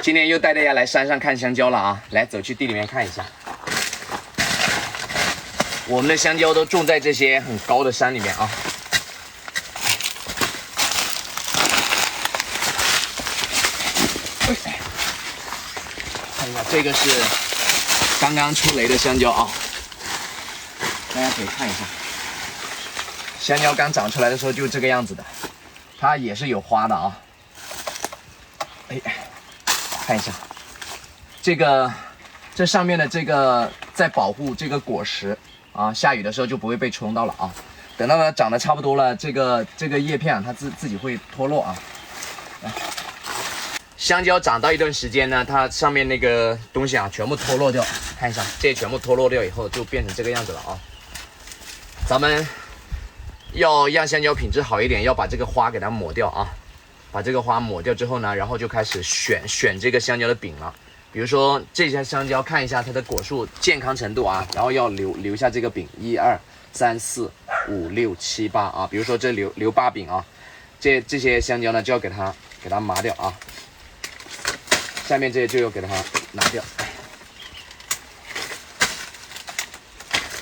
今天又带大家来山上看香蕉了啊！来，走去地里面看一下。我们的香蕉都种在这些很高的山里面啊。看一下，这个是刚刚出雷的香蕉啊，大家可以看一下。香蕉刚长出来的时候就是这个样子的，它也是有花的啊。哎，看一下，这上面的这个在保护这个果实啊，下雨的时候就不会被冲到了啊。等到它长得差不多了，这个叶片啊，它自己会脱落啊。香蕉长到一段时间呢，它上面那个东西啊，全部脱落掉。看一下，这些全部脱落掉以后，就变成这个样子了啊。咱们要让香蕉品质好一点，要把这个花给它抹掉啊。把这个花抹掉之后呢，然后就开始选这个香蕉的柄了。比如说这些香蕉，看一下它的果树健康程度啊，然后要留下这个柄，1、2、3、4、5、6、7、8啊。比如说这留8柄啊，这些香蕉呢就要给它麻掉啊。下面这些就要给它拿掉，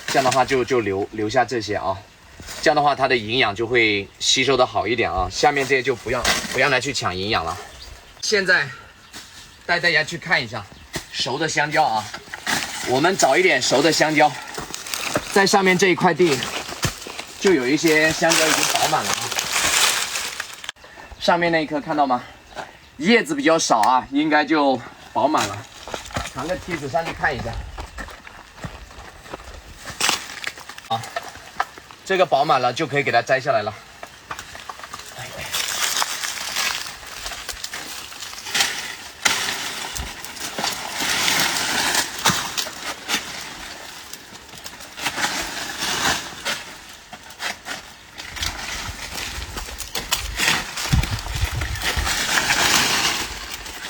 这样的话就留下这些啊。这样的话，它的营养就会吸收的好一点啊。下面这些就不让它去抢营养了。现在带大家去看一下熟的香蕉啊。我们找一点熟的香蕉，在上面这一块地就有一些香蕉已经饱满了啊。上面那一颗看到吗？叶子比较少啊，应该就饱满了。扛个梯子上去看一下。啊。这个饱满了就可以给它摘下来了。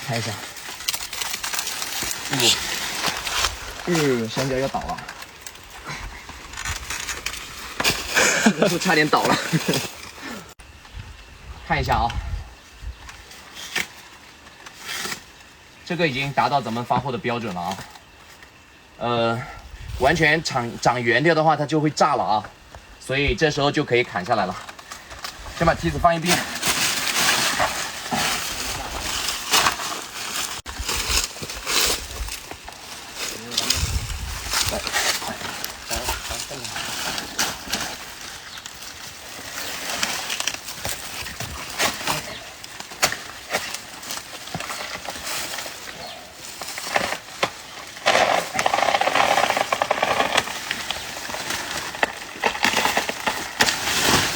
看一下，香蕉要倒了。都差点倒了，看一下啊，这个已经达到咱们发货的标准了啊。完全长圆掉的话，它就会炸了啊，所以这时候就可以砍下来了。先把梯子放一边。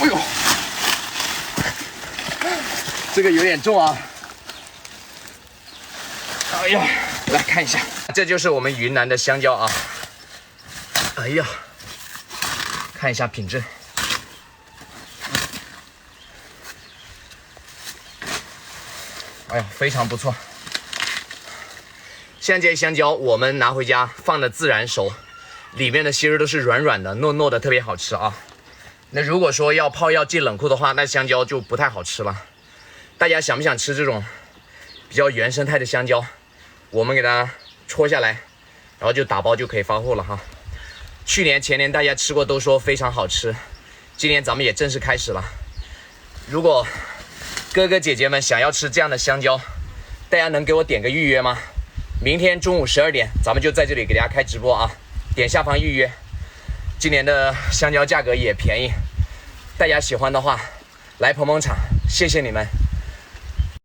哎呦，这个有点重啊！哎呀，来看一下，这就是我们云南的香蕉啊！哎呀，看一下品质，哎呀，非常不错。像这些香蕉，我们拿回家放的自然熟，里面的芯儿都是软软的、糯糯的，特别好吃啊。那如果说要泡药进冷库的话，那香蕉就不太好吃了。大家想不想吃这种比较原生态的香蕉？我们给它戳下来，然后就打包就可以发货了哈。去年前年大家吃过都说非常好吃，今年咱们也正式开始了。如果哥哥姐姐们想要吃这样的香蕉，大家能给我点个预约吗？明天中午12点咱们就在这里给大家开直播啊，点下方预约。今年的香蕉价格也便宜，大家喜欢的话来捧捧场，谢谢你们。